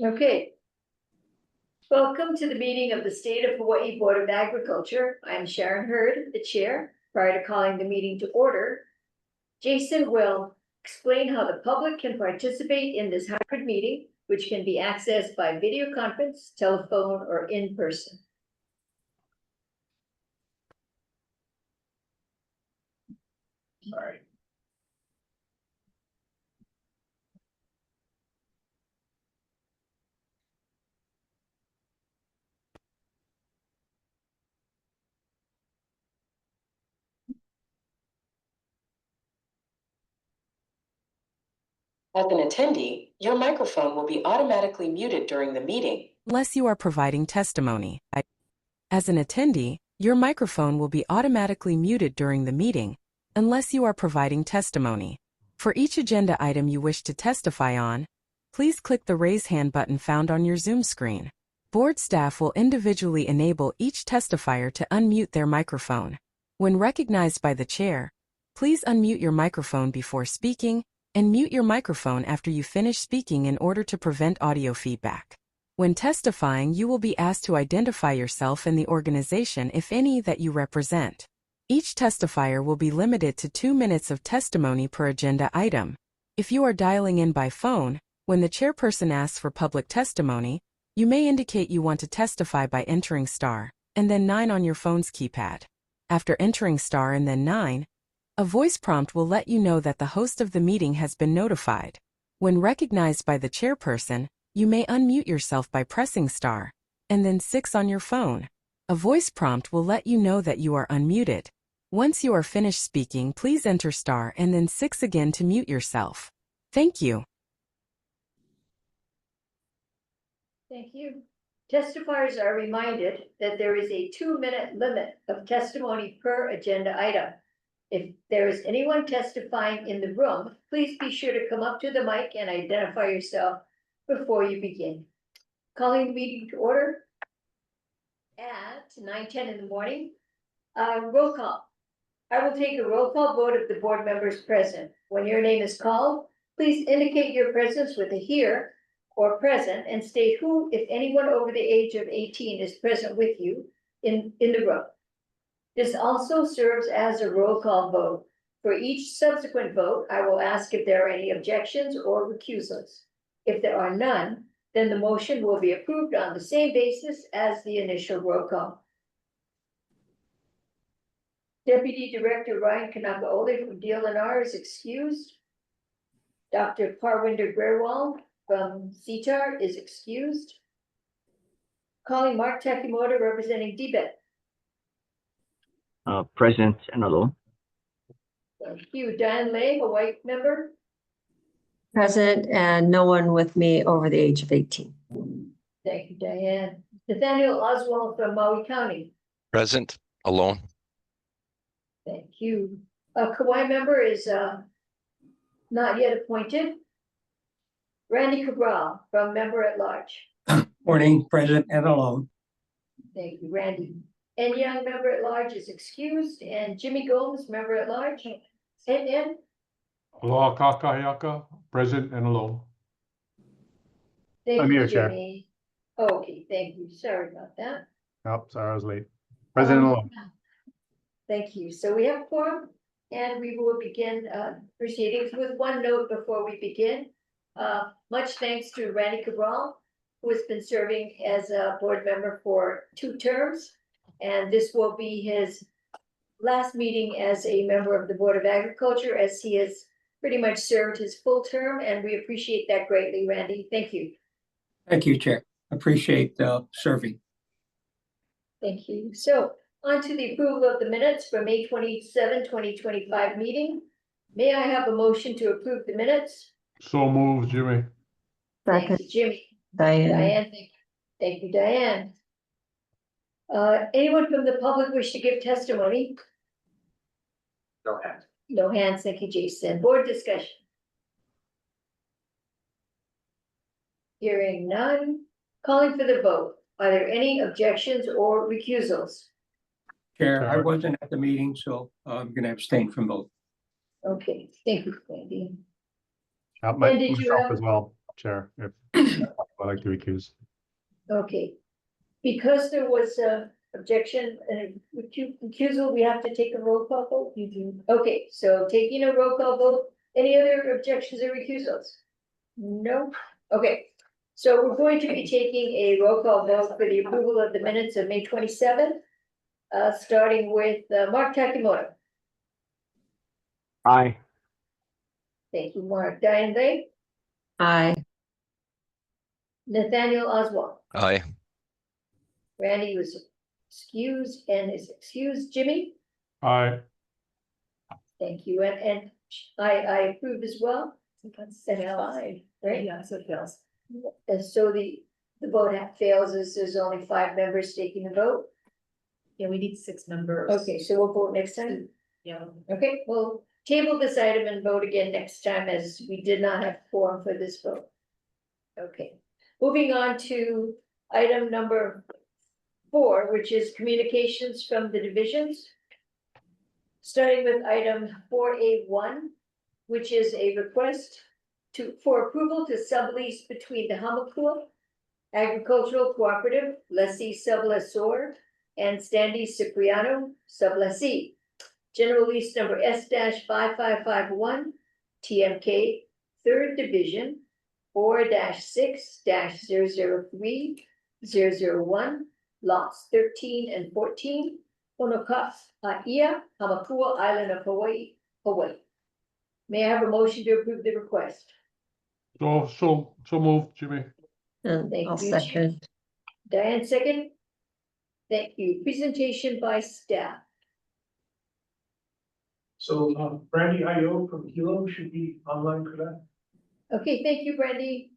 Okay. Welcome to the meeting of the State of Hawaii Board of Agriculture. I'm Sharon Hurd, the chair. Prior to calling the meeting to order, Jason will explain how the public can participate in this hybrid meeting, which can be accessed by video conference, telephone, or in person. Sorry. As an attendee, your microphone will be automatically muted during the meeting, unless you are providing testimony. As an attendee, your microphone will be automatically muted during the meeting, unless you are providing testimony. For each agenda item you wish to testify on, please click the raise hand button found on your Zoom screen. Board staff will individually enable each testifier to unmute their microphone. When recognized by the chair, please unmute your microphone before speaking and mute your microphone after you finish speaking in order to prevent audio feedback. When testifying, you will be asked to identify yourself and the organization, if any, that you represent. Each testifier will be limited to 2 minutes of testimony per agenda item. If you are dialing in by phone, when the chairperson asks for public testimony, you may indicate you want to testify by entering star and then 9 on your phone's keypad. After entering star and then 9, a voice prompt will let you know that the host of the meeting has been notified. When recognized by the chairperson, you may unmute yourself by pressing star and then 6 on your phone. A voice prompt will let you know that you are unmuted. Once you are finished speaking, please enter star and then 6 again to mute yourself. Thank you. Thank you. Testifiers are reminded that there is a 2-minute limit of testimony per agenda item. If there is anyone testifying in the room, please be sure to come up to the mic and identify yourself before you begin. Calling the meeting to order at 9:10 in the morning. Roll call. I will take a roll call vote of the board members present. When your name is called, please indicate your presence with a here or present and state who, if anyone over the age of 18, is present with you in the room. This also serves as a roll call vote. For each subsequent vote, I will ask if there are any objections or recusals. If there are none, then the motion will be approved on the same basis as the initial roll call. Deputy Director Ryan Kanakaole from DLNR is excused. Dr. Parwinder Grewal from C.F.R is excused. Calling Mark Takimoto representing DBET. Present and alone. Thank you. Diane Lay, a white member. Present and no one with me over the age of 18. Thank you, Diane. Nathaniel Oswald from Maui County. Present, alone. Thank you. A Kauai member is not yet appointed. Randy Cabral from Member at Large. Morning, present and alone. Thank you, Randy. And Young, Member at Large, is excused. And Jimmy Gomes, Member at Large. And Aloha Kakahiaka, present and alone. thank I'm you, here, Chair. Jimmy. Okay, thank you. Sorry about that. Oh, sorry, I was late. Present and alone. Thank you. So we have quorum, and we will begin proceedings with one note before we begin. Much thanks to Randy Cabral, who has been serving as a board member for 2 terms. And this will be his last meeting as a member of the Board of Agriculture, as he has pretty much served his full term, and we appreciate that greatly, Randy. Thank you. Thank you, Chair. Appreciate serving. Thank you. So on to the approval of the minutes for May 27, 2025 meeting. May I have a motion to approve the minutes? So moved, Jimmy. Thank Second, you, Jimmy. Diane. Diane, thank you, Diane. Anyone from the public wish to give testimony? No hands. No hands, thank you, Jason. Board discussion. Hearing none. Calling for the vote. Are there any objections or recusals? Chair, I wasn't at the meeting, so I'm going to abstain from vote. Okay, thank you, Randy. Did you myself have- as well, Chair. If I'd like to recuse. Okay. Because there was a objection and recusal, we have to take a roll call vote? You do. Okay, so taking a roll call vote, any other objections or recusals? No? Okay, so we're going to be taking a roll call vote for the approval of the minutes of May 27th, starting with Mark Takimoto. Aye. Thank you, Mark. Diane Lay, Aye. Nathaniel Oswald, Aye. Randy was excused and is excused. Jimmy? Aye. Thank you, and I approve as well. That's fine, right? Yeah, so it fails. And so the vote fails as there's only 5 members taking the vote. Yeah, we need 6 members. Okay, so we'll vote next time. Yeah. Okay, we'll table this item and vote again next time as we did not have quorum for this vote. Okay, moving on to item number 4, which is communications from the divisions. Starting with item 4A1, which is a request for approval to sublease between the Hamakua Agricultural Cooperative, lessee sublessor, and Standy Cipriano, sublessee. General lease number S-5551, TMK, 3rd Division, 4-6-003-001, lots 13 and 14, Honokaia, Hamakua Island of Hawaii, Hawaii. May I have a motion to approve the request? So moved, Jimmy. And Thank I'll you. second. Diane, second. Thank you. Presentation by staff. So Brandy Io from Hilo should be online for that. Okay, thank you, Brandy.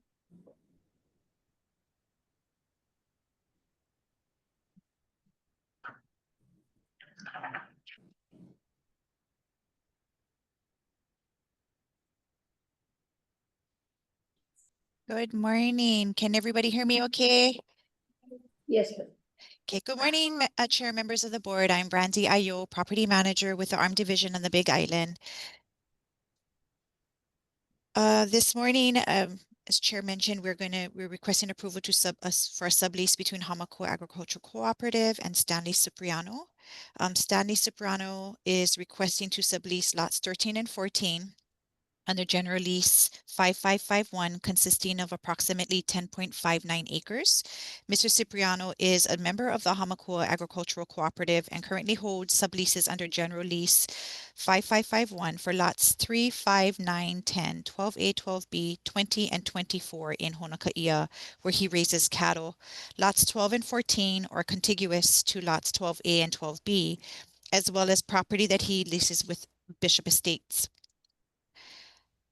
Good morning. Can everybody hear me okay? Yes, ma'am. Okay, good morning, Chair, members of the board. I'm Brandy Ayo, Property Manager with the Arm Division on the Big Island. This morning, as Chair mentioned, we're requesting approval to for a sublease between Hamakua Agricultural Cooperative and Standy Cipriano. Standy Cipriano is requesting to sublease lots 13 and 14 under General Lease 5551, consisting of approximately 10.59 acres. Mr. Cipriano is a member of the Hamakua Agricultural Cooperative and currently holds subleases under General Lease 5551 for lots 3, 5, 9, 10, 12A, 12B, 20, and 24 in Honolulu, where he raises cattle. Lots 12 and 14 are contiguous to lots 12A and 12B, as well as property that he leases with Bishop Estates.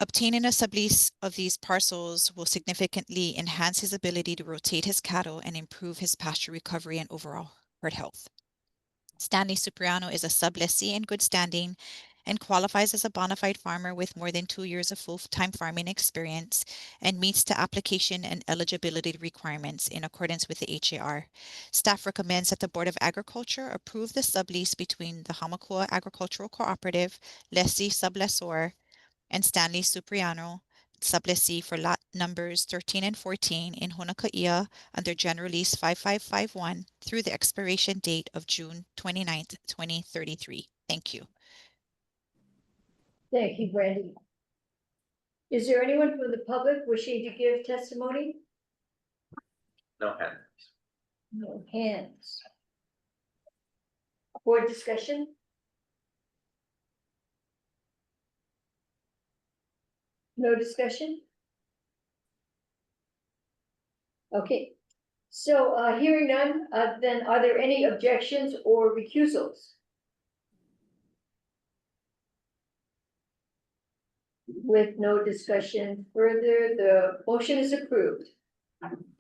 Obtaining a sublease of these parcels will significantly enhance his ability to rotate his cattle and improve his pasture recovery and overall herd health. Standy Cipriano is a sublessee in good standing and qualifies as a bona fide farmer with more than 2 years of full-time farming experience and meets the application and eligibility requirements in accordance with the HDOA. Staff recommends that the Board of Agriculture approve the sublease between the Hamakua Agricultural Cooperative, lessee sublessor, and Standy Cipriano, sublessee for lot numbers 13 and 14 in Honolulu under General Lease 5551 through the expiration date of June 29th, 2033. Thank you. Thank you, Brandy. Is there anyone from the public wishing to give testimony? No hands. No hands. Board discussion? No discussion? Okay, so hearing none, then are there any objections or recusals? With no discussion further, the motion is approved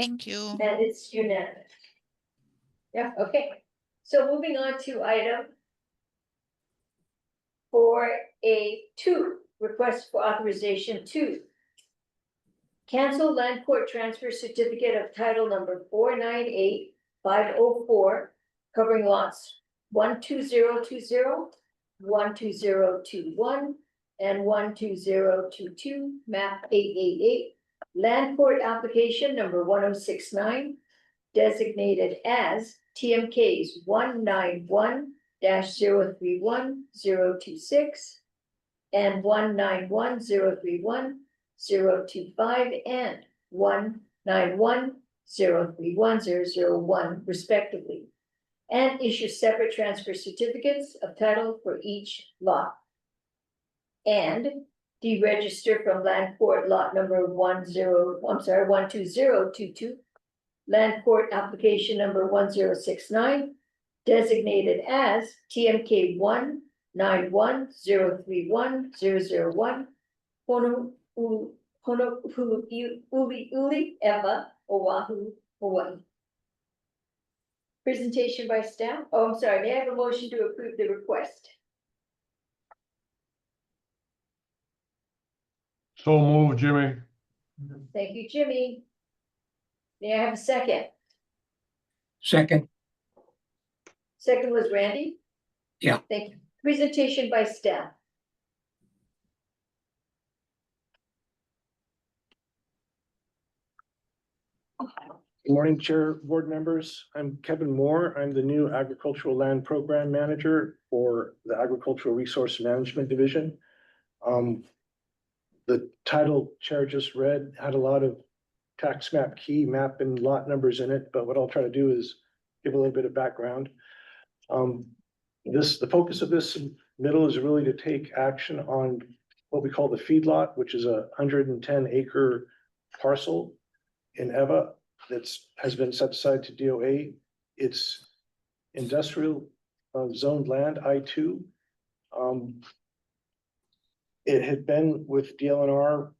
Thank you. and it's unanimous. Yeah, okay. So moving on to item 4A2, request for authorization to cancel land court transfer certificate of title number 498504, covering lots 12020, 12021, and 12022, map 888 Land court application number 1069, designated as TMKs 191-031-026 and 191-031-025 and 191-031-001 respectively, and issue separate transfer certificates of title for each lot. And deregister from land court lot number 12022, land court application number 1069, designated as TMK 191-031-001, Honolulu, Eva, Oahu, Hawaii. Presentation by staff. Oh, I'm sorry. May I have a motion to approve the request? So move, Jimmy. Thank you, Jimmy. May I have a second? Second, Second was Randy? Yeah. Thank you. Presentation by staff. Good morning, Chair, board members. I'm Kevin Moore. I'm the new Agricultural Land Program Manager for the Agricultural Resource Management Division. The title Chair just read had a lot of tax map key, map and lot numbers in it, but what I'll try to do is give a little bit of background. The focus of this middle is really to take action on what we call the feedlot, which is a 110-acre parcel in Eva has been set aside to DOA. It's industrial zoned land, I-2. It had been with DLNR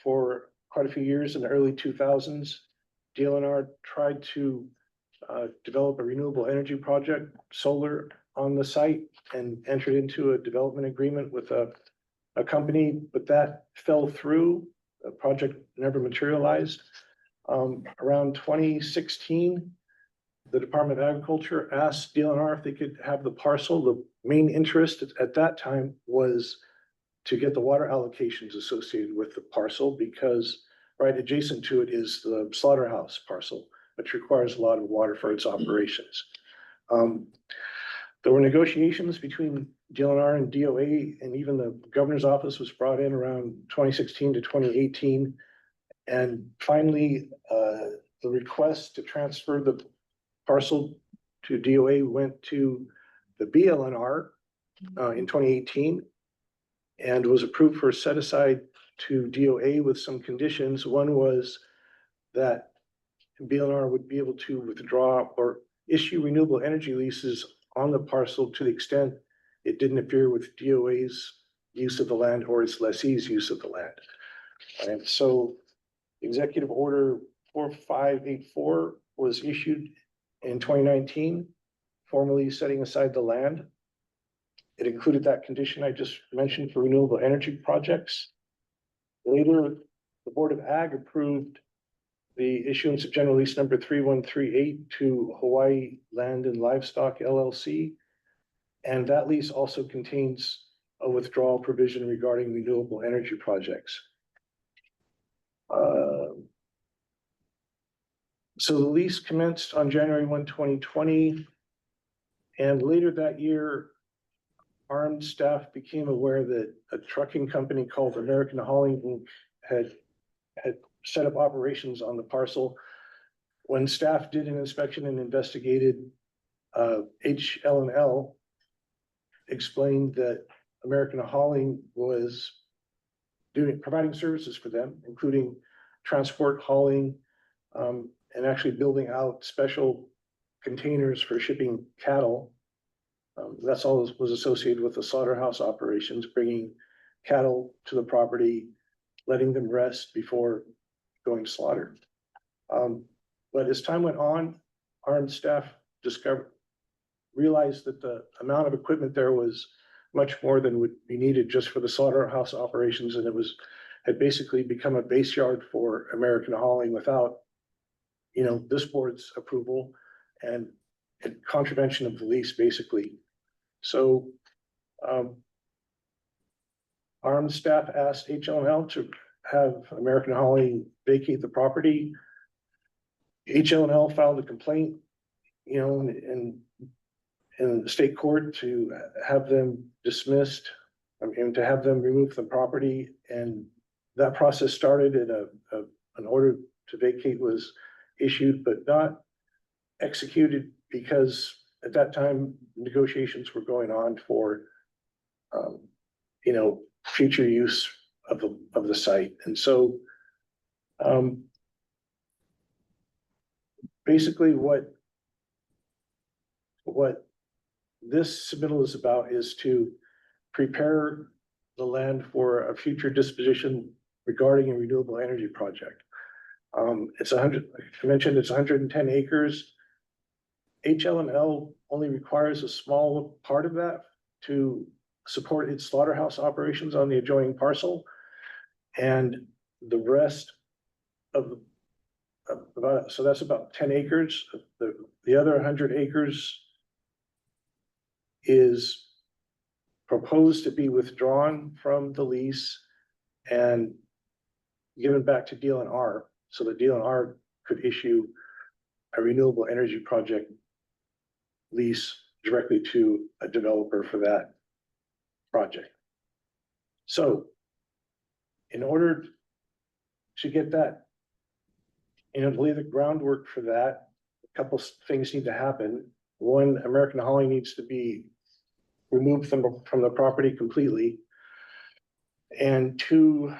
for quite a few years in the early 2000s. DLNR tried to develop a renewable energy project, solar, on the site and entered into a development agreement with a company, but that fell through. The project never materialized. Around 2016, the Department of Agriculture asked DLNR if they could have the parcel. The main interest at that time was to get the water allocations associated with the parcel, because right adjacent to it is the slaughterhouse parcel, which requires a lot of water for its operations. There were negotiations between DLNR and DOA, and even the governor's office was brought in around 2016 to 2018. And finally, the request to transfer the parcel to DOA went to the BLNR in 2018 and was approved for set aside to DOA with some conditions. One was that BLNR would be able to withdraw or issue renewable energy leases on the parcel to the extent it didn't interfere with DOA's use of the land or its lessee's use of the land. And so Executive Order 4584 was issued in 2019, formally setting aside the land. It included that condition I just mentioned for renewable energy projects. Later, the Board of Ag approved the issuance of General Lease number 3138 to Hawaii Land and Livestock LLC. And that lease also contains a withdrawal provision regarding renewable energy projects. So the lease commenced on January 1, 2020. And later that year, armed staff became aware that a trucking company called American Hauling Inc. had set up operations on the parcel. When staff did an inspection and investigated, HL&L explained that American Hauling was providing services for them, including transport, hauling, and actually building out special containers for shipping cattle. That's all was associated with the slaughterhouse operations, bringing cattle to the property, letting them rest before going to slaughter. But as time went on, armed staff realized that the amount of equipment there was much more than would be needed just for the slaughterhouse operations, and had basically become a base yard for American Hauling without, this board's approval and contravention of the lease, basically. So armed staff asked HL&L to have American Hauling vacate the property. HL&L filed a complaint, you know, in the state court to have them dismissed, I mean, to have them remove the property, and that process started and an order to vacate was issued, but not executed because at that time negotiations were going on for, you know, future use of the site. And so, basically what this submittal is about is to prepare the land for a future disposition regarding a renewable energy project. It's 100, I mentioned it's 110 acres. HL&L only requires a small part of that to support its slaughterhouse operations on the adjoining parcel. And the rest of about, so that's about 10 acres. The other 100 acres is proposed to be withdrawn from the lease and given back to DLNR, so that DLNR could issue a renewable energy project lease directly to a developer for that project. So in order to get that, you know, to lay the groundwork for that, a couple things need to happen. One, American Hawai needs to be removed from the property completely. And two,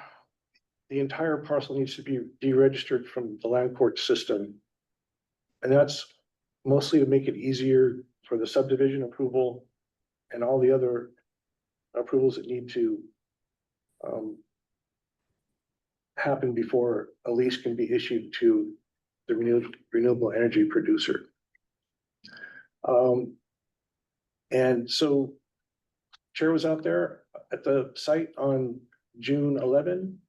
the entire parcel needs to be deregistered from the land court system. And that's mostly to make it easier for the subdivision approval and all the other approvals that need to happen before a lease can be issued to the renewable energy producer. And so Chair was out there at the site on June 11,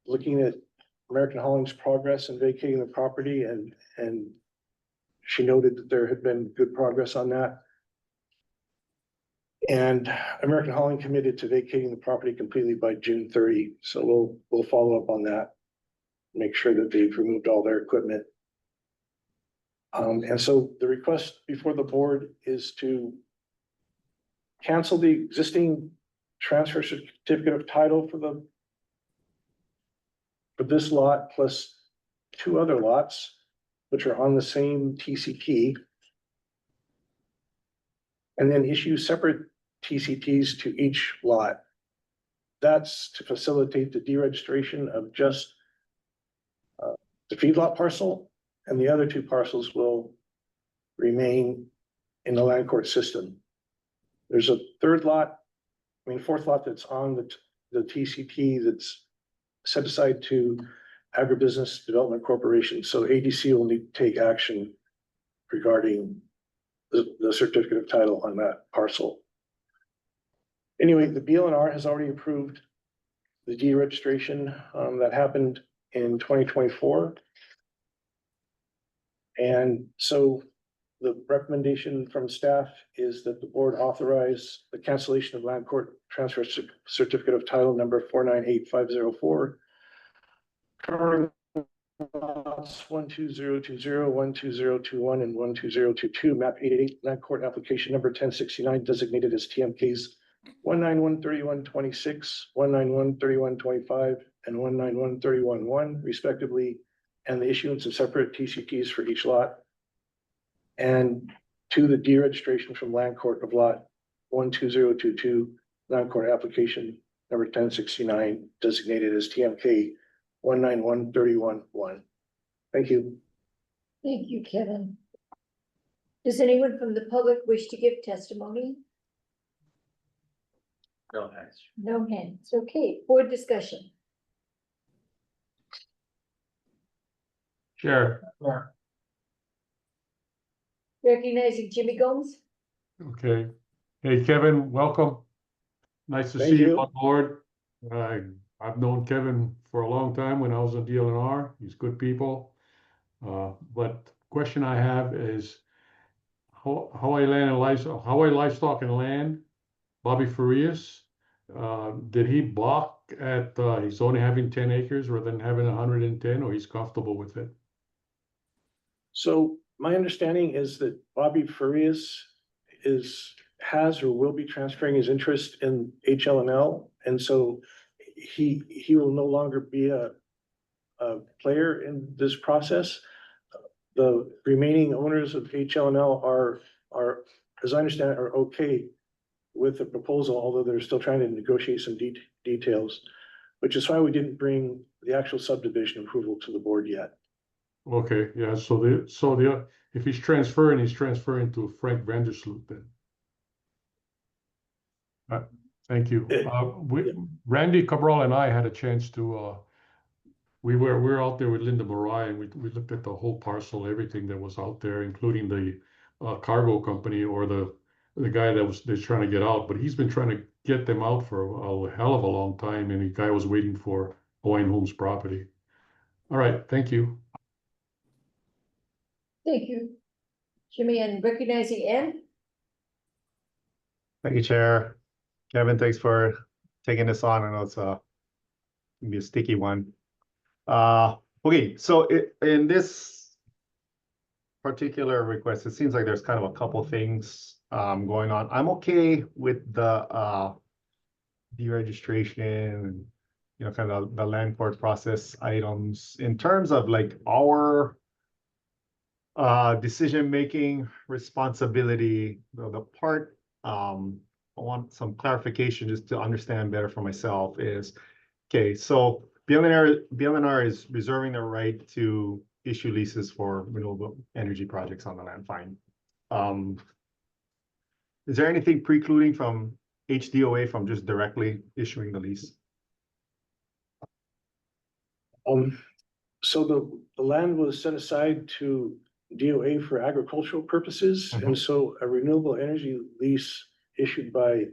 looking at American Hauli's progress in vacating the property, and she noted that there had been good progress on that. And American Hauling committed to vacating the property completely by June 30. So we'll follow up on that, make sure that they've removed all their equipment. And so the request before the board is to cancel the existing transfer certificate of title for this lot plus two other lots, which are on the same TCT, and then issue separate TCTs to each lot. That's to facilitate the deregistration of just the feedlot parcel, and the other two parcels will remain in the land court system. There's a third lot, fourth lot that's on the TCT that's set aside to Agribusiness Development Corporation. So ADC will need to take action regarding the certificate of title on that parcel. Anyway, the BLNR has already approved the deregistration that happened in 2024. And so the recommendation from staff is that the board authorize the cancellation of land court transfer certificate of title number 498504. Covering lots 12020, 12021, and 12022, map 888, land court application number 1069, designated as TMKs 1913126, 1913125, and 19131-1, respectively, and the issuance of separate TCTs for each lot. And to the deregistration from land court of lot 12022, land court application number 1069, designated as TMK 19131-1. Thank you. Thank you, Kevin. Does anyone from the public wish to give testimony? No hands. No hands. Okay, board discussion. Chair. Recognizing Jimmy Gomes. Okay. Hey, Kevin, welcome. Nice to Thank see you you. on board. I've known Kevin for a long time when I was on DLNR. He's good people. But question I have is Hawaii Livestock and Land, Bobby Farias, did he block at, he's only having 10 acres rather than having 110, or he's comfortable with it? So my understanding is that Bobby Farias has or will be transferring his interest in HLNL. And so he will no longer be a player in this process. The remaining owners of HLNL are, as I understand it, are okay with the proposal, although they're still trying to negotiate some details, which is why we didn't bring the actual subdivision approval to the board yet. Okay, yeah, if he's transferring to Frank Vandersloot then. Thank you. Randy Cabral and I had a chance to, we were out there with Linda Marai, and we looked at the whole parcel, everything that was out there, including the cargo company or the guy that's trying to get out, but he's been trying to get them out for a hell of a long time, and the guy was waiting for Hawaiian Homes property. All right, thank you. Thank you, Jimmy, and recognizing Ann. Thank you, Chair. Kevin, thanks for taking this on. I know it's gonna be a sticky one. Okay, so in this particular request, it seems like there's kind of a couple things going on. I'm okay with the deregistration, you know, kind of the land court process items. In terms of like our decision-making responsibility, the part I want some clarification just to understand better for myself is, okay, so BLNR is reserving the right to issue leases for renewable energy projects on the land, fine. Is there anything precluding from HDOA from just directly issuing the lease? So the land was set aside to DOA for agricultural purposes, and so a renewable energy lease issued by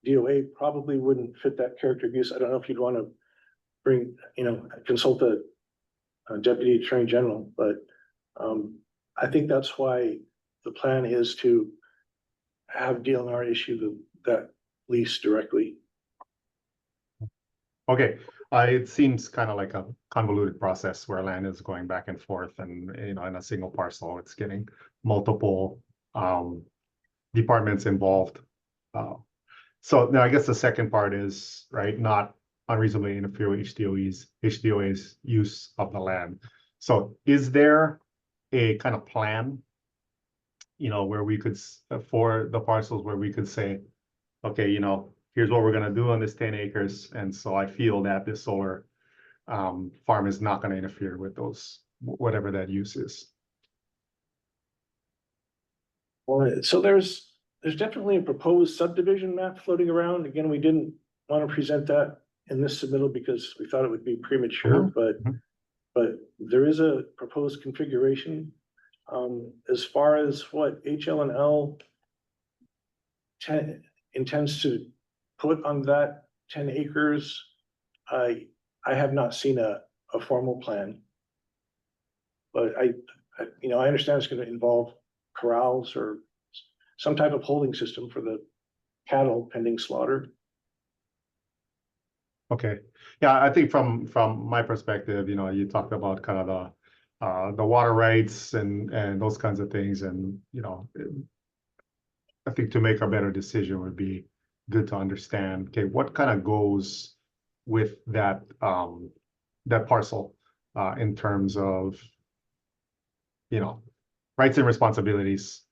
DOA probably wouldn't fit that character of use. I don't know if you'd want to consult the Deputy Attorney General, but I think that's why the plan is to have DLNR issue that lease directly. Okay, it seems kind of like a convoluted process where land is going back and forth, and in a single parcel, it's getting multiple departments involved. So now I guess the second part is, right, not unreasonably interfere with HDOA's use of the land. So is there a kind of plan, where we could, for the parcels where we could say, okay, here's what we're going to do on this 10 acres. And so I feel that this solar farm is not going to interfere with those, whatever that use is. Well, so there's definitely a proposed subdivision map floating around. Again, we didn't want to present that in this submittal because we thought it would be premature, but there is a proposed configuration. As far as what HLNL intends to put on that 10 acres, I have not seen a formal plan. But I understand it's going to involve corrals or some type of holding system for the cattle pending slaughter. Okay, yeah, I think from my perspective, you talked about kind of the water rights and those kinds of things, and I think to make a better decision would be good to understand, okay, what kind of goes with that that parcel in terms of rights and responsibilities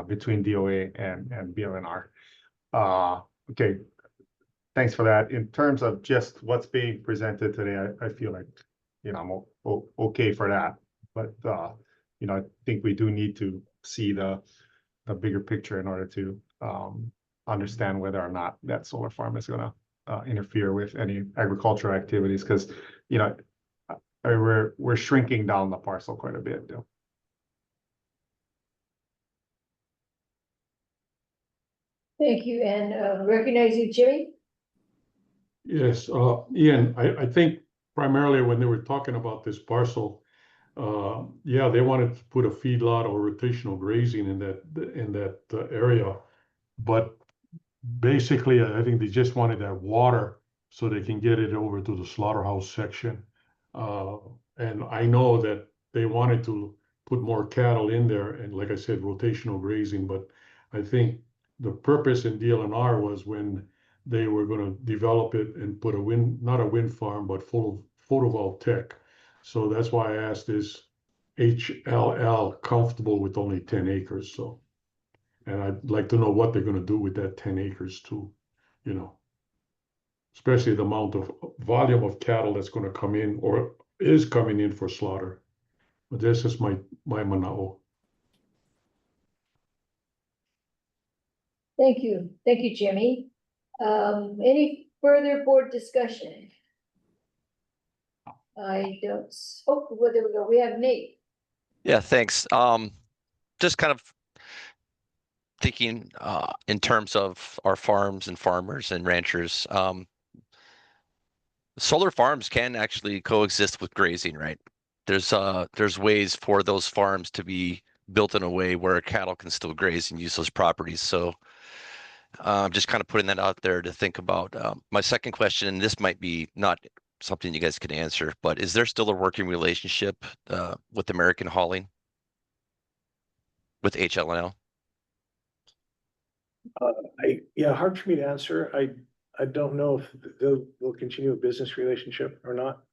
between DOA and BLNR. Okay, thanks for that. In terms of just what's being presented today, I feel like I'm okay for that, but I think we do need to see the bigger picture in order to understand whether or not that solar farm is going to interfere with any agricultural activities, because we're shrinking down the parcel quite a bit. Thank you, and recognizing Jimmy. Yes, Ian, I think primarily when they were talking about this parcel, yeah, they wanted to put a feedlot or rotational grazing in that area, but basically, I think they just wanted that water so they can get it over to the slaughterhouse section. And I know that they wanted to put more cattle in there, and like I said, rotational grazing, but I think the purpose in DLNR was when they were gonna develop it and put not a wind farm, but full of photovoltaic. So that's why I asked, is HLL comfortable with only 10 acres? So, and I'd like to know what they're gonna do with that 10 acres too, you know, especially the amount of volume of cattle that's gonna come in or is coming in for slaughter. But this is my manao. Thank you, Jimmy. Any further board discussion? I don't, oh, well, there we go, we have Nate. Yeah, thanks. Just kind of thinking in terms of our farms and farmers and ranchers. Solar farms can actually coexist with grazing, right? There's ways for those farms to be built in a way where cattle can still graze and use those properties. So just kind of putting that out there to think about. My second question, and this might be not something you guys can answer, but is there still a working relationship with American Hauling, with HLNL? Yeah, hard for me to answer. I don't know if they'll continue a business relationship or not.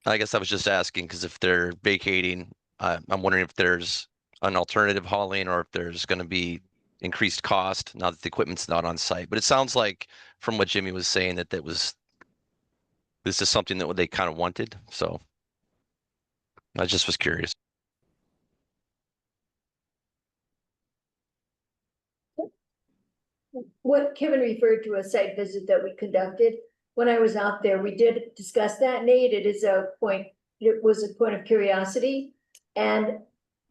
I guess I was just asking because if they're vacating, I'm wondering if there's an alternative hauling or if there's going to be increased cost now that the equipment's not on site. But it sounds like from what Jimmy was saying that this is something that they kind of wanted. So I just was curious. What Kevin referred to a site visit that we conducted, when I was out there, we did discuss that, Nate. It was a point of curiosity. And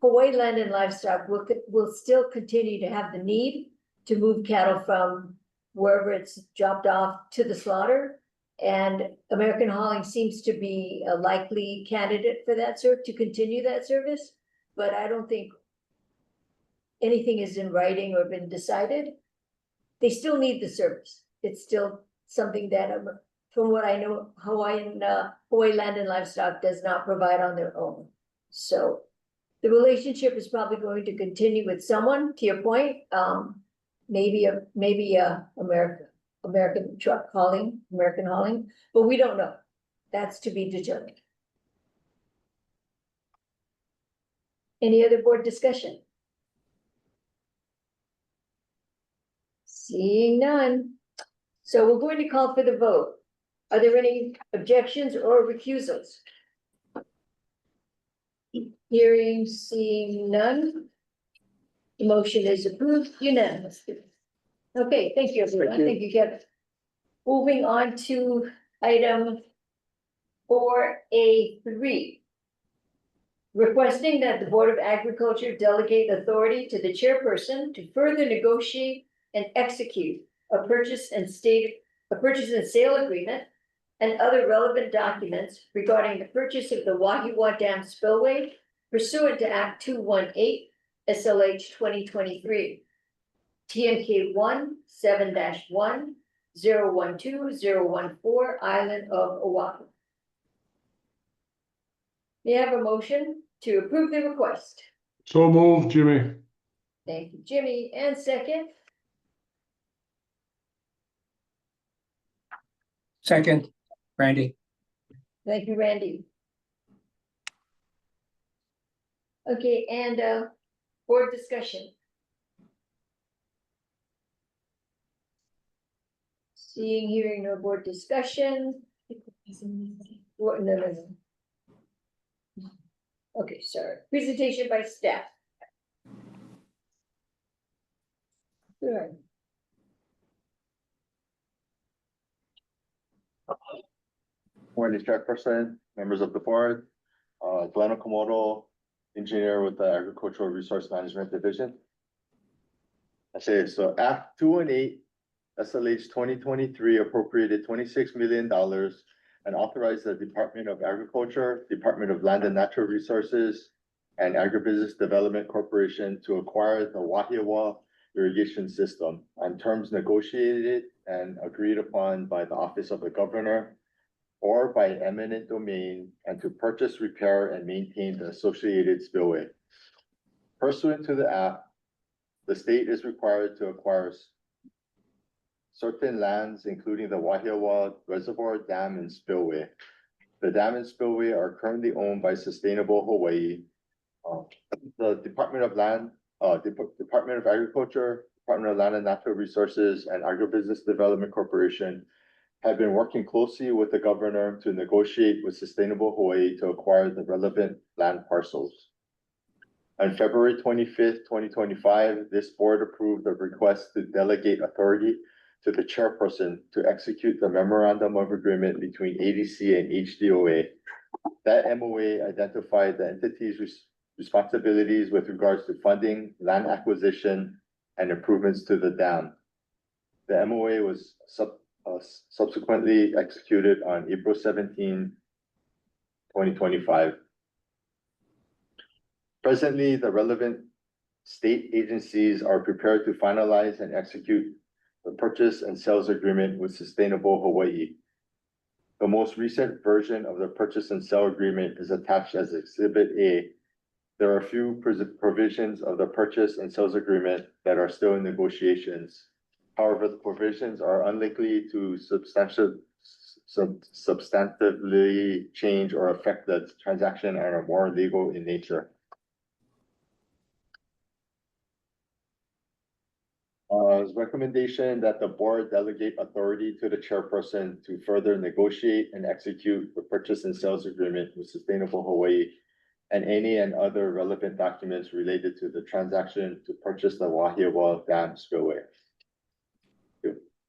Hawaii Land and Livestock will still continue to have the need to move cattle from wherever it's dropped off to the slaughter. And American Hauling seems to be a likely candidate for that to continue that service. But I don't think anything is in writing or been decided. They still need the service. It's still something that, from what I know, Hawaii Land and Livestock does not provide on their own. So the relationship is probably going to continue with someone, to your point, maybe American Hauling, but we don't know. That's to be determined. Any other board discussion? Seeing none. So we're going to call for the vote. Are there any objections or recusals? Hearing, seeing none. The motion is approved unanimously. Okay, thank you, everyone. Thank you, Kevin. Moving on to item 4A3. Requesting that the Board of Agriculture delegate authority to the chairperson to further negotiate and execute a purchase and sale agreement and other relevant documents regarding the purchase of the Wahiawa Dam spillway pursuant to Act 218 SLH 2023 TNK 17-1 012-014 Island of Oahu. May I have a motion to approve the request? So moved, Jimmy. Thank you, Jimmy. And second? Second, Randy. Thank you, Randy. Okay, and board discussion. Seeing, hearing no board discussion. No. Okay, sorry. Presentation by staff. Good. Morning, Chairperson, members of the board, Glenn Okamoto, engineer with the Agricultural Resource Management Division. I say, so Act 218 SLH 2023 appropriated $26 million and authorized the Department of Agriculture, Department of Land and Natural Resources, and Agribusiness Development Corporation to acquire the Wahiawa irrigation system on terms negotiated and agreed upon by the office of the governor or by eminent domain, and to purchase, repair, and maintain the associated spillway. Pursuant to the act, the state is required to acquire certain lands, including the Wahiawa Reservoir Dam and Spillway. The dam and spillway are currently owned by Sustainable Hawaii. The Department of Department of Agriculture, Department of Land and Natural Resources, and Agribusiness Development Corporation have been working closely with the governor to negotiate with Sustainable Hawaii to acquire the relevant land parcels. On February 25th, 2025, this board approved a request to delegate authority to the chairperson to execute the memorandum of agreement between ADC and HDOA. That MOA identified the entity's responsibilities with regards to funding, land acquisition, and improvements to the dam. The MOA was subsequently executed on April 17, 2025. Presently, the relevant state agencies are prepared to finalize and execute the purchase and sales agreement with Sustainable Hawaii. The most recent version of the purchase and sale agreement is attached as Exhibit A. There are a few provisions of the purchase and sales agreement that are still in negotiations. However, the provisions are unlikely to substantively change or affect the transaction and are more legal in nature. Recommendation that the board delegate authority to the chairperson to further negotiate and execute the purchase and sales agreement with Sustainable Hawaii and any and other relevant documents related to the transaction to purchase the Wahiawa Dam Spillway.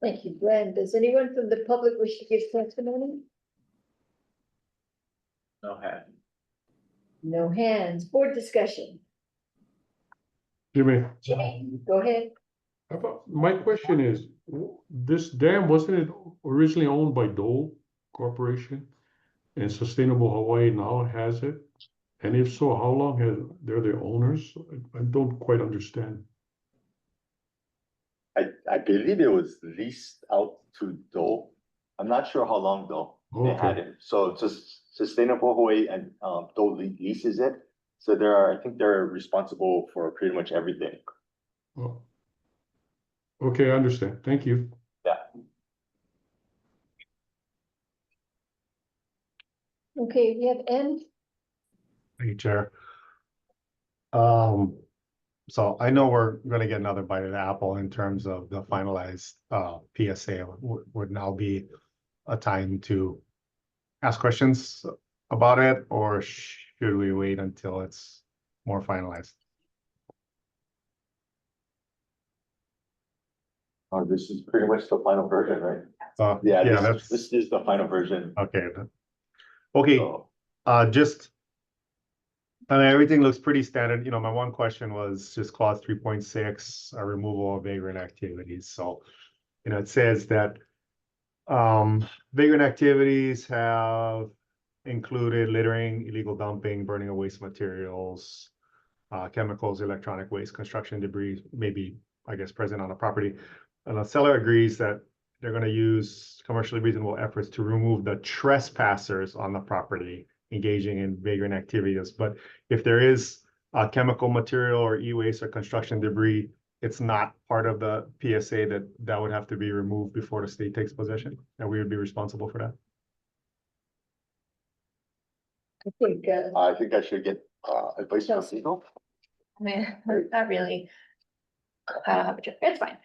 Thank you, Glenn. Does anyone from the public wish to give testimony? No hand. No hands. Board discussion. Jimmy, Go ahead. my question is, this dam, wasn't it originally owned by Dole Corporation? And Sustainable Hawaii now has it? And if so, how long have they're the owners? I don't quite understand. I believe it was leased out to Dole. I'm not sure how long though they had it. So it's just Sustainable Hawaii and Dole leases it. So I think they're responsible for pretty much everything. Oh. Okay, I understand. Thank you. Yeah. Okay, we have N. Thank you, Chair. So I know we're gonna get another bite of the apple in terms of the finalized PSA. Would now be a time to ask questions about it, or should we wait until it's more finalized? Oh, this is pretty much the final version, right? Yeah, this is the final version. okay. Okay, So, just, I mean, everything looks pretty standard. You know, my one question was just clause 3.6, removal of vagrant activities. So, you know, it says that vagrant activities have included littering, illegal dumping, burning of waste materials, chemicals, electronic waste, construction debris, maybe, I guess, present on the property. And the seller agrees that they're going to use commercially reasonable efforts to remove the trespassers on the property engaging in vagrant activities. But if there is chemical material or e-waste or construction debris, it's not part of the PSA that would have to be removed before the state takes possession, and we would be responsible for that. I think I should get advice from Siegel. I mean, not really. It's fine.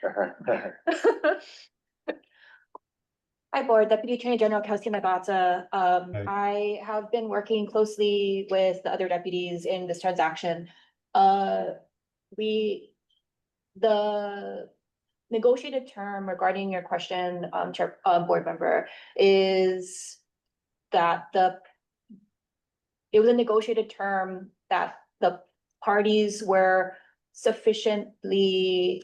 Hi, Board. Deputy Attorney General Kelsey Magatsa. I have been working closely with the other deputies in this transaction. The negotiated term regarding your question, Board Member, is that it was a negotiated term that the parties were sufficiently,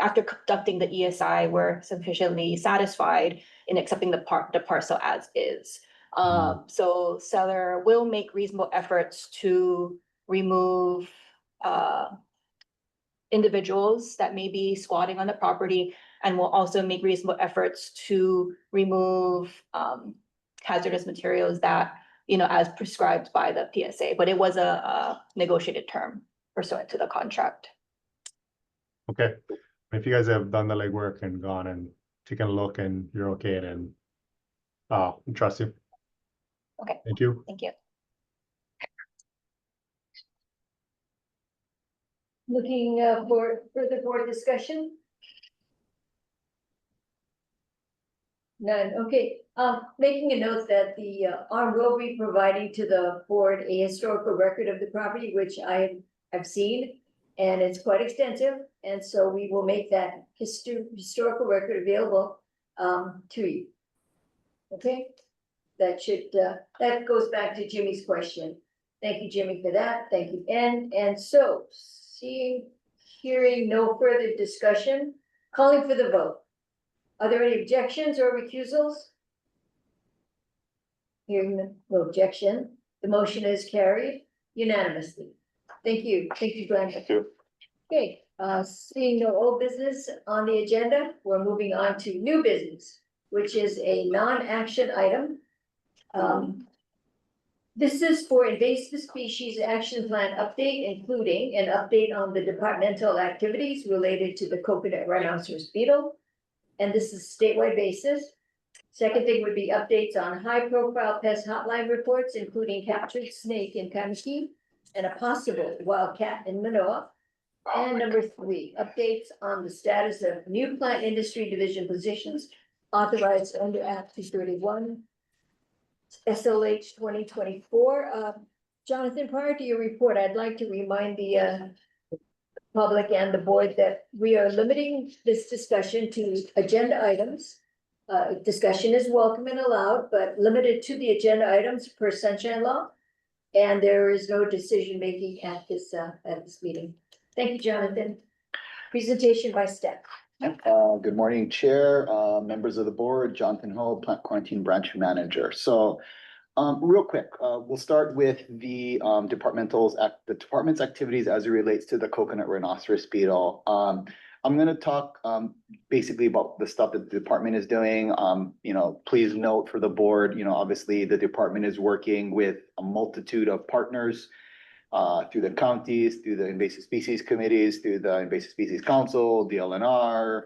after conducting the ESI, were sufficiently satisfied in accepting the parcel as is. So seller will make reasonable efforts to remove individuals that may be squatting on the property. and will also make reasonable efforts to remove hazardous materials that, as prescribed by the PSA, but it was a negotiated term pursuant to the contract. Okay, if you guys have done the legwork and gone and taken a look and you're okay, then I trust you. Okay, Thank you. thank you. Looking for further board discussion? None, okay. Making a note that the ARM will be providing to the board a historical record of the property, which I've seen, and it's quite extensive, and so we will make that historical record available to you. Okay, that should that goes back to Jimmy's question. Thank you, Jimmy, for that. Thank you, and so hearing no further discussion, calling for the vote. Are there any objections or recusals? Hearing no objection, the motion is carried unanimously. Thank you, Glenn. Thank you. Okay, seeing no old business on the agenda, we're moving on to new business, which is a non-action item. This is for invasive species action plan update, including an update on the departmental activities related to the coconut rhinoceros beetle. And this is statewide basis. Second thing would be updates on high-profile pest hotline reports, including captured snake in Kamiki and a possible wildcat in Manoa. And number 3, updates on the status of new plant industry division positions authorized under Act 231, SLH 2024. Jonathan, prior to your report, I'd like to remind the public and the board that we are limiting this discussion to agenda items. Discussion is welcome and allowed, but limited to the agenda items per sunshine law. And there is no decision making at this meeting. Thank you, Jonathan. Presentation by staff. Good morning, Chair, members of the board, Jonathan Ho, Plant Quarantine Branch Manager. So real quick, we'll start with the department's activities as it relates to the coconut rhinoceros beetle. I'm going to talk basically about the stuff that the department is doing. Please note for the board, obviously the department is working with a multitude of partners through the counties, through the invasive species committees, through the invasive species council, the LNR,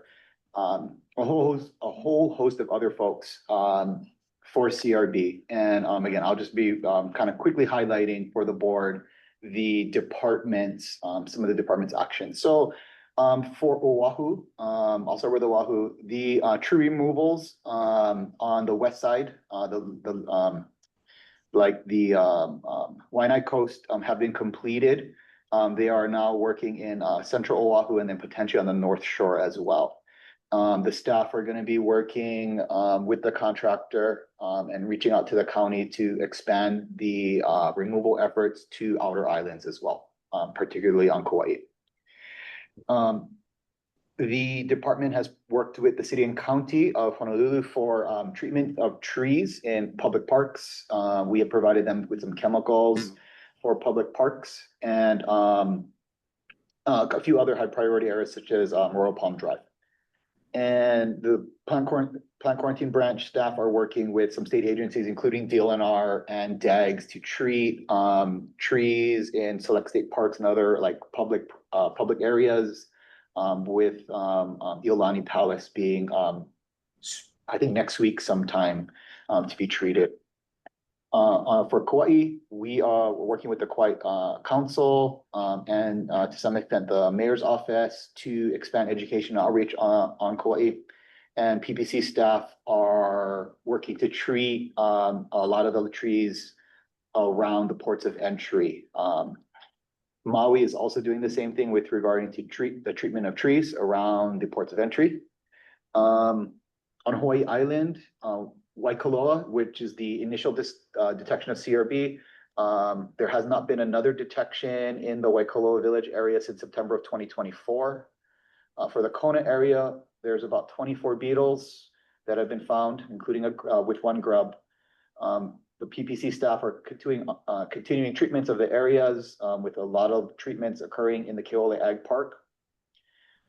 a whole host of other folks for CRB. And again, I'll just be kind of quickly highlighting for the board the department's, some of the department's actions. So for Oahu, I'll start with Oahu, the tree removals on the west side, like the Waianae Coast have been completed. They are now working in central Oahu and then potentially on the North Shore as well. The staff are going to be working with the contractor and reaching out to the county to expand the removal efforts to outer islands as well, particularly on Kauai. The department has worked with the city and county of Honolulu for treatment of trees in public parks. We have provided them with some chemicals for public parks and a few other high priority areas such as Royal Palm Drive. And the Plant Quarantine Branch staff are working with some state agencies, including DLNR and DAGs, to treat trees in select state parks and other like public areas. With Iolani Palace being, I think next week sometime to be treated. For Kauai, we are working with the Kauai Council and to some extent the mayor's office to expand education outreach on Kauai. And PPC staff are working to treat a lot of the trees around the ports of entry. Maui is also doing the same thing with regarding to the treatment of trees around the ports of entry. On Hawaii Island, Waikoloa, which is the initial detection of CRB, there has not been another detection in the Waikoloa village area since September of 2024. For the Kona area, there's about 24 beetles that have been found, including with one grub. The PPC staff are continuing treatments of the areas with a lot of treatments occurring in the Keole Ag Park.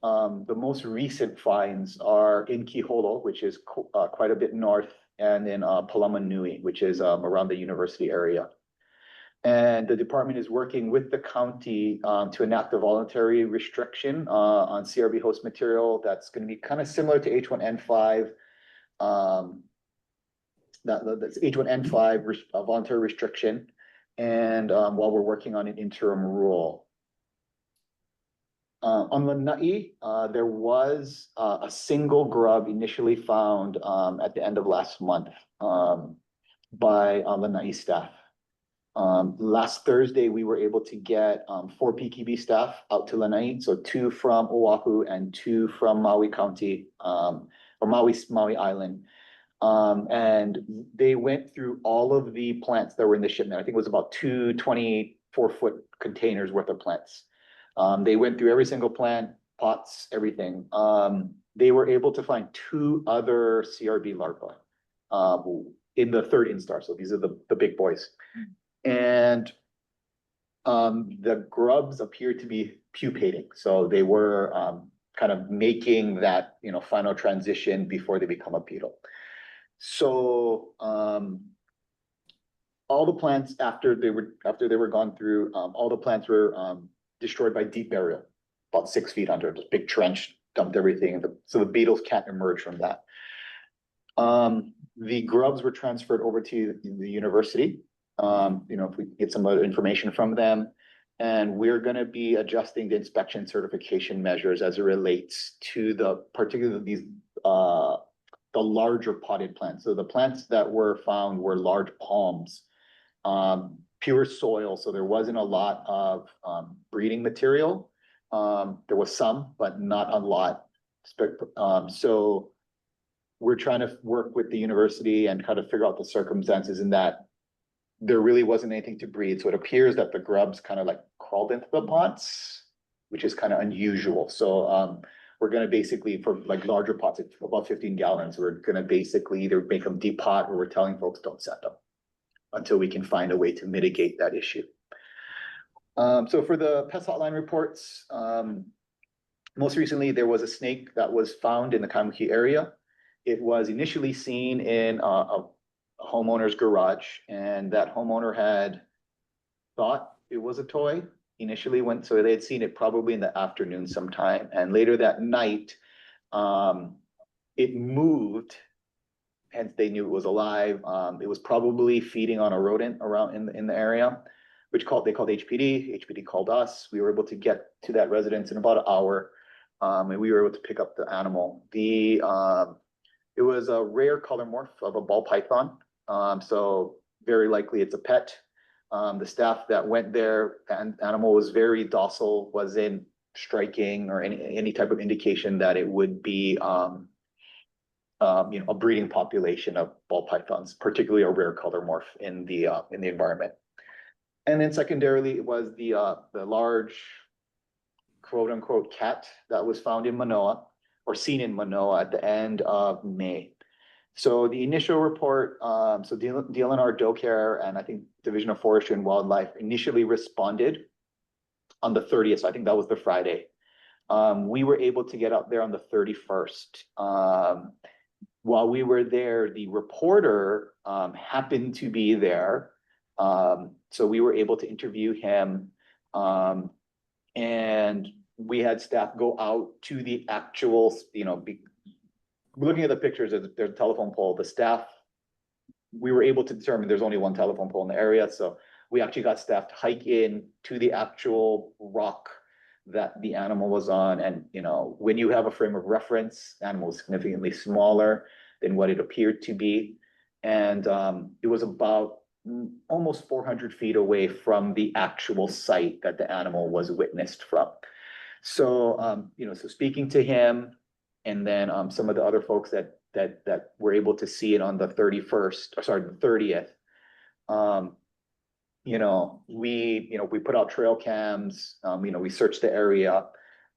The most recent finds are in Kiholo, which is quite a bit north, and in Palama Nui, which is around the university area. And the department is working with the county to enact a voluntary restriction on CRB host material that's going to be kind of similar to H1N5. That's H1N5 voluntary restriction. And while we're working on an interim rule. On Lanai, there was a single grub initially found at the end of last month by Lanai staff. Last Thursday, we were able to get 4 PKB staff out to Lanai, so 2 from Oahu and 2 from Maui County, or Maui Island. And they went through all of the plants that were in the shipment. I think it was about 2 24-foot containers worth of plants. They went through every single plant, pots, everything. They were able to find 2 other CRB larvae in the 3rd instar. So these are the big boys. And the grubs appeared to be pupating. So they were kind of making that, final transition before they become a beetle. So all the plants after they were gone through, all the plants were destroyed by deep burial, about 6 feet under, this big trench, dumped everything. So the beetles can't emerge from that. The grubs were transferred over to the university. If we get some other information from them, and we're going to be adjusting the inspection certification measures as it relates to particularly these, the larger potted plants. So the plants that were found were large palms, pure soil. So there wasn't a lot of breeding material. There was some, but not a lot. So we're trying to work with the university and kind of figure out the circumstances in that there really wasn't anything to breed. So it appears that the grubs kind of like crawled into the pots, which is kind of unusual. So we're going to basically, for like larger pots, about 15 gallons, we're going to basically either make them deep pot, or we're telling folks don't set them until we can find a way to mitigate that issue. So for the pest hotline reports, most recently there was a snake that was found in the Kaimuki area. It was initially seen in a homeowner's garage, and that homeowner had thought it was a toy initially, so they had seen it probably in the afternoon sometime, and later that night it moved, hence they knew it was alive. It was probably feeding on a rodent around in the area, which they called HPD. HPD called us. We were able to get to that residence in about an hour, and we were able to pick up the animal. It was a rare color morph of a ball python, so very likely it's a pet. The staff that went there, and animal was very docile, wasn't striking or any type of indication that it would be a breeding population of ball pythons, particularly a rare color morph in the environment. And then secondarily, it was the large quote unquote cat that was found in Manoa, or seen in Manoa at the end of May. So the initial report, so DLNR, DoCare, and I think Division of Forestry and Wildlife initially responded on the 30th. So I think that was the Friday. We were able to get out there on the 31st. While we were there, the reporter happened to be there. So we were able to interview him. And we had staff go out to the actual, looking at the pictures, there's a telephone pole. The staff, we were able to determine there's only one telephone pole in the area. So we actually got staff to hike in to the actual rock that the animal was on. And, when you have a frame of reference, the animal was significantly smaller than what it appeared to be. And it was about almost 400 feet away from the actual site that the animal was witnessed from. So, so speaking to him, and then some of the other folks that were able to see it on the 30th. We put out trail cams. We searched the area.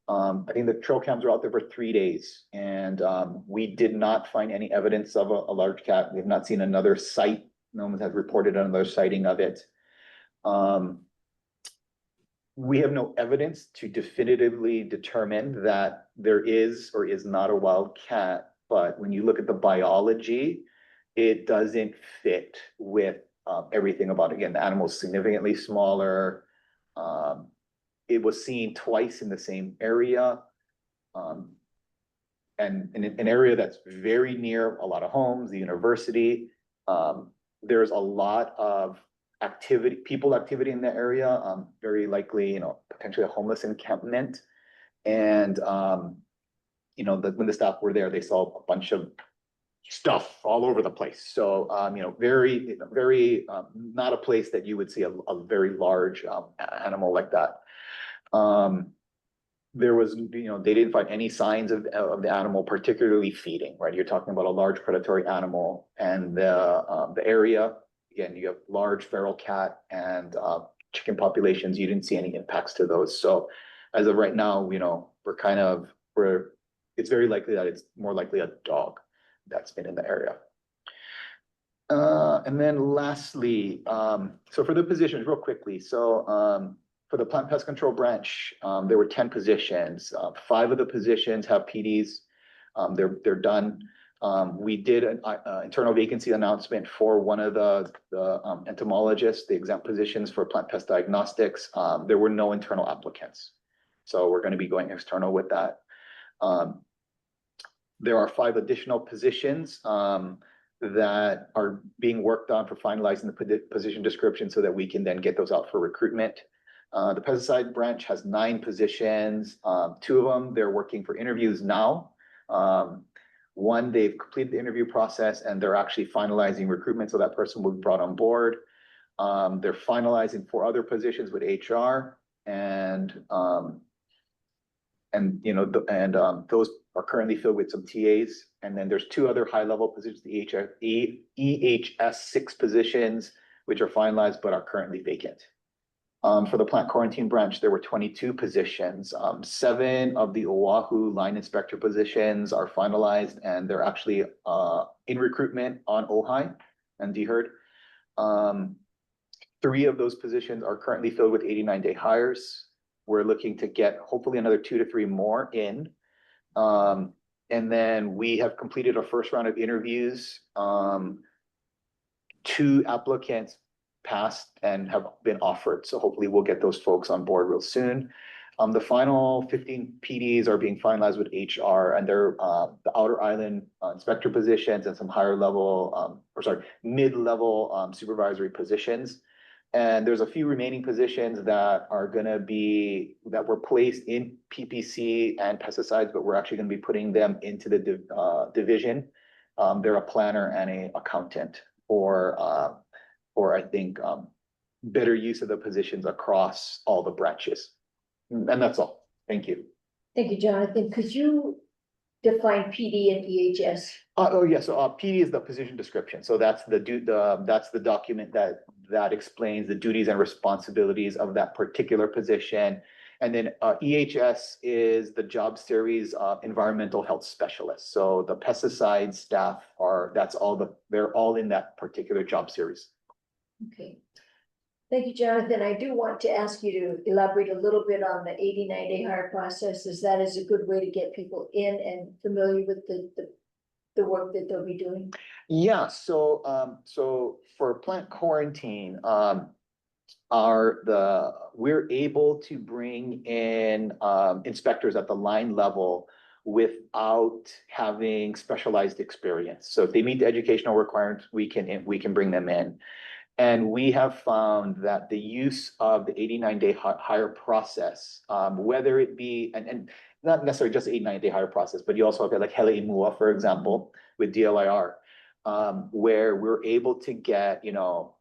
I think the trail cams were out there for 3 days, and we did not find any evidence of a large cat. We have not seen another site. No one has reported another sighting of it. We have no evidence to definitively determine that there is or is not a wild cat, but when you look at the biology, it doesn't fit with everything about it. Again, the animal is significantly smaller. It was seen twice in the same area. And in an area that's very near a lot of homes, the university. There's a lot of activity, people activity in the area, very likely, you know, potentially a homeless encampment. And, you know, when the staff were there, they saw a bunch of stuff all over the place. So, you know, very, not a place that you would see a very large animal like that. There was, you know, they didn't find any signs of the animal particularly feeding, right? You're talking about a large predatory animal, and the area, again, you have large feral cat and chicken populations. You didn't see any impacts to those. So as of right now, you know, it's very likely that it's more likely a dog that's been in the area. And then lastly, so for the positions real quickly, so for the plant pest control branch, there were 10 positions. 5 of the positions have PDs. They're done. We did an internal vacancy announcement for one of the entomologists, the exempt positions for plant pest diagnostics. There were no internal applicants. So we're going to be going external with that. There are 5 additional positions that are being worked on for finalizing the position description so that we can then get those out for recruitment. The pesticide branch has 9 positions. 2 of them, they're working for interviews now. 1, they've completed the interview process and they're actually finalizing recruitment, so that person will be brought on board. They're finalizing 4 other positions with HR, and you know, those are currently filled with some TAs. And then there's 2 other high-level positions, the EHS 6 positions, which are finalized but are currently vacant. For the plant quarantine branch, there were 22 positions. 7 of the Oahu line inspector positions are finalized, and they're actually in recruitment on Ojai and DHERD. 3 of those positions are currently filled with 89-day hires. We're looking to get hopefully another 2 to 3 more in. And then we have completed our first round of interviews. 2 applicants passed and have been offered. So hopefully we'll get those folks on board real soon. The final 15 PDs are being finalized with HR, and they're the outer island inspector positions and some higher level, mid-level supervisory positions. And there's a few remaining positions that were placed in PPC and pesticides, but we're actually going to be putting them into the division. They're a planner and an accountant for I think better use of the positions across all the branches. And that's all. Thank you. Thank you, Jonathan. Could you define PD and EHS? Oh yeah, so PD is the position description. So that's the document that explains the duties and responsibilities of that particular position. And then EHS is the job series of environmental health specialists. So the pesticide staff they're all in that particular job series. Okay. Thank you, Jonathan. I do want to ask you to elaborate a little bit on the 89-day hire process, as that is a good way to get people in and familiar with the work that they'll be doing. Yeah, so for plant quarantine, we're able to bring in inspectors at the line level without having specialized experience. So if they meet the educational requirements, we can bring them in. And we have found that the use of the 89-day hire process, whether it be, and not necessarily just 89-day hire process, but you also have like Hele Imua, for example, with DLIR, where we're able to get, you know,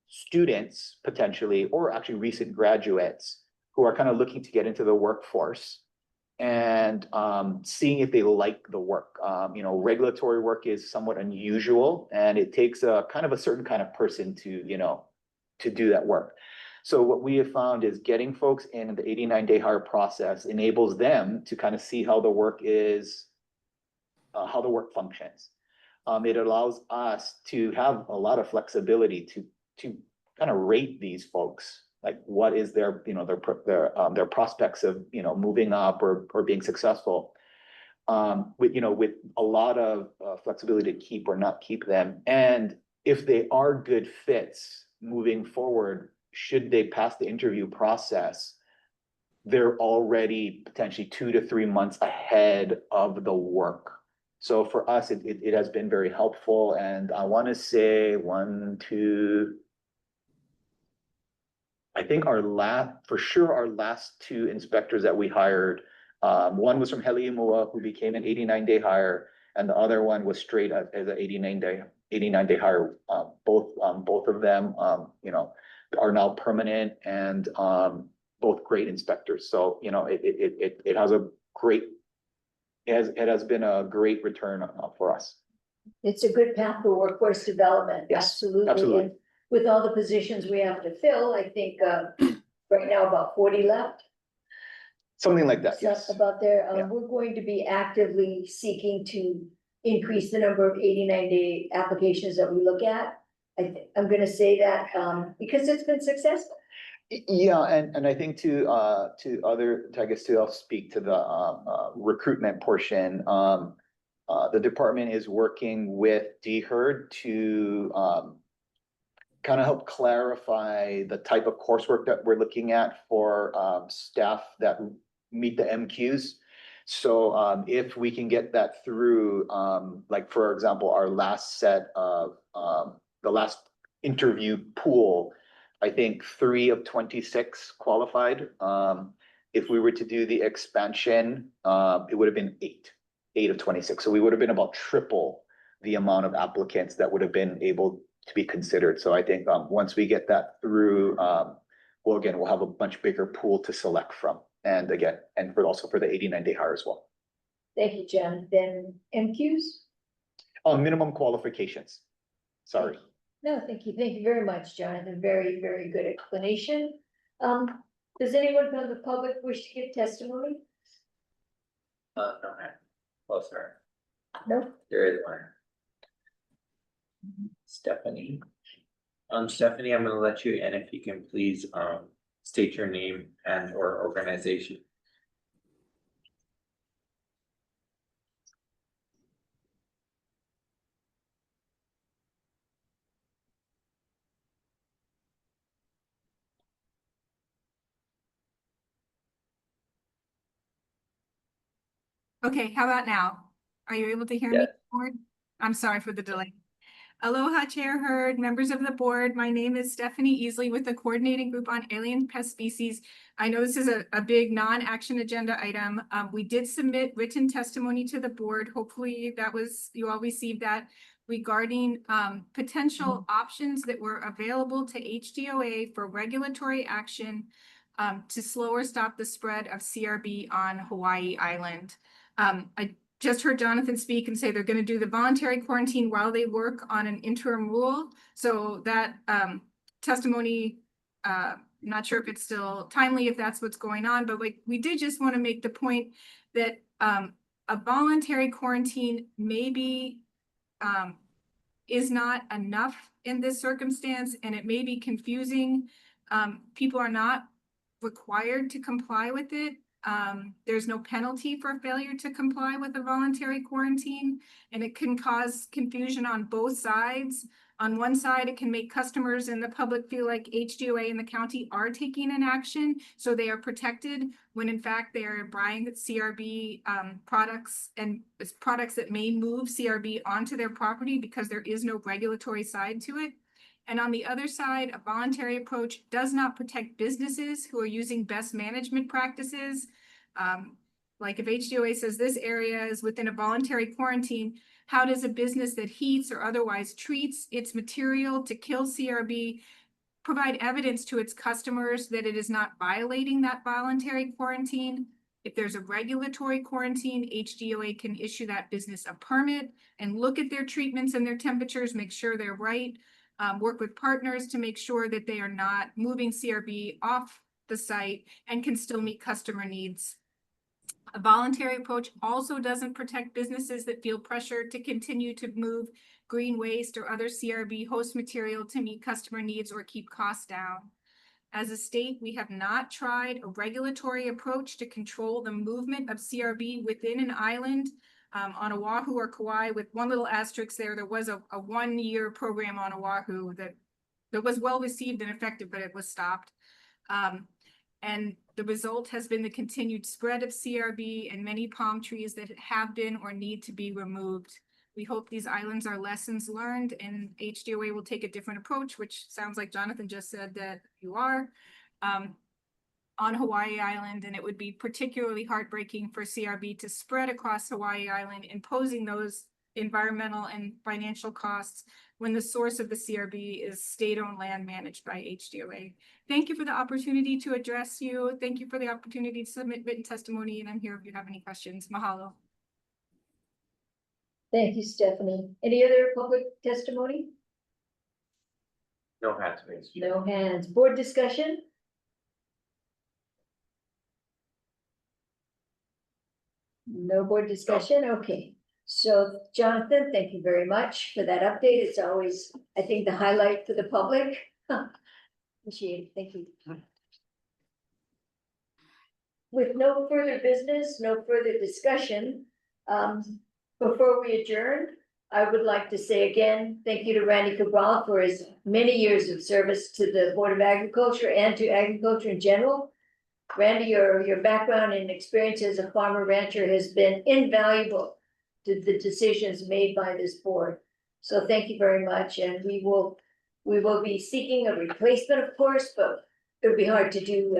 students potentially, or actually recent graduates who are kind of looking to get into the workforce and seeing if they like the work. You know, regulatory work is somewhat unusual, and it takes a certain kind of person to do that work. So what we have found is getting folks in the 89-day hire process enables them to kind of see how the work is, how the work functions. It allows us to have a lot of flexibility to kind of rate these folks like what is their, you know, their prospects of, you know, moving up or being successful. With, you know, with a lot of flexibility to keep or not keep them. And if they are good fits moving forward, should they pass the interview process, they're already potentially 2 to 3 months ahead of the work. So for us, it has been very helpful. And I want to say I think our last 2 inspectors that we hired, one was from Heliumua, who became an 89-day hire, and the other one was straight as an 89-day hire. Both of them, you know, are now permanent and both great inspectors. So, you know, it has been a great return for us. It's a good path for workforce development. Yes, Absolutely. absolutely. And with all the positions we have to fill, I think right now about 40 left. Something like that, yes. About there, Yeah. we're going to be actively seeking to increase the number of 89-day applications that we look at. I'm gonna say that because it's been successful. Yeah, and I think I'll speak to the recruitment portion. The department is working with DHERD to kind of help clarify the type of coursework that we're looking at for staff that meet the MQs. So if we can get that through, like for example, our last set of the last interview pool, I think 3 of 26 qualified. If we were to do the expansion, it would have been 8 of 26. So we would have been about triple the amount of applicants that would have been able to be considered. So I think once we get that through, we'll have a much bigger pool to select from. And again, and also for the 89-day hire as well. Thank you, Jen. Then MQs? Minimum qualifications. Sorry. No, thank you. Thank you very much, Jonathan. Very, very good explanation. Does anyone from the public wish to give testimony? No, closer. No? There is one. Stephanie. Stephanie, I'm gonna let you in if you can please state your name and or organization. Okay, how about now? Are you able to hear me, board? I'm sorry for the delay. Aloha, Chair Hurd, members of the board. My name is Stephanie Easley with the Coordinating Group on Alien Pest Species. I know this is a big non-action agenda item. We did submit written testimony to the board. Hopefully you all received that regarding potential options that were available to HDOA for regulatory action to slow or stop the spread of CRB on Hawaii Island. I just heard Jonathan speak and say they're going to do the voluntary quarantine while they work on an interim rule. So that testimony, not sure if it's still timely, if that's what's going on, but we did just want to make the point that a voluntary quarantine maybe is not enough in this circumstance, and it may be confusing. People are not required to comply with it. There's no penalty for failure to comply with a voluntary quarantine, and it can cause confusion on both sides. On one side, it can make customers and the public feel like HDOA and the county are taking an action, so they are protected, when in fact they are buying CRB products and products that may move CRB onto their property because there is no regulatory side to it. And on the other side, a voluntary approach does not protect businesses who are using best management practices. Like if HDOA says this area is within a voluntary quarantine, how does a business that heats or otherwise treats its material to kill CRB provide evidence to its customers that it is not violating that voluntary quarantine? If there's a regulatory quarantine, HDOA can issue that business a permit and look at their treatments and their temperatures, make sure they're right. Work with partners to make sure that they are not moving CRB off the site and can still meet customer needs. A voluntary approach also doesn't protect businesses that feel pressure to continue to move green waste or other CRB host material to meet customer needs or keep costs down. As a state, we have not tried a regulatory approach to control the movement of CRB within an island on Oahu or Kauai, with one little asterisk there. There was a 1-year program on Oahu that was well received and effective, but it was stopped. And the result has been the continued spread of CRB and many palm trees that have been or need to be removed. We hope these islands are lessons learned, and HDOA will take a different approach, which sounds like Jonathan just said that you are, on Hawaii Island, and it would be particularly heartbreaking for CRB to spread across Hawaii Island, imposing those environmental and financial costs when the source of the CRB is state-owned land managed by HDOA. Thank you for the opportunity to address you. Thank you for the opportunity to submit written testimony, and I'm here if you have any questions. Mahalo. Thank you, Stephanie. Any other public testimony? No hands raised. No hands. Board discussion? No board discussion? Okay. So Jonathan, thank you very much for that update. It's always, I think, the highlight for the public. Appreciate it. Thank you. With no further business, no further discussion, before we adjourn, I would like to say again, thank you to Randy Cabral for his many years of service to the Board of Agriculture and to agriculture in general. Randy, your background and experience as a farmer rancher has been invaluable to the decisions made by this board. So thank you very much, and we will be seeking a replacement, of course, but it would be hard to do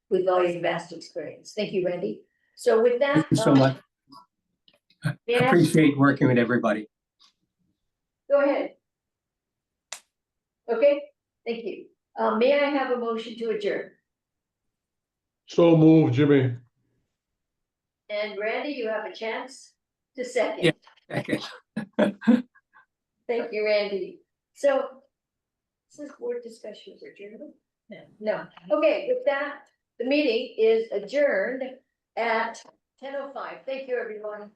with all your vast experience. Thank you, Randy. So with that, Thank you so much. I appreciate working with everybody. Go ahead. Okay, thank you. May I have a motion to adjourn? So move, Jimmy. And Randy, you have a chance to second. Yeah, second. Thank you, Randy. So, this is board discussion for adjournment? No. Okay, with that, the meeting is adjourned at 10:05. Thank you, everyone.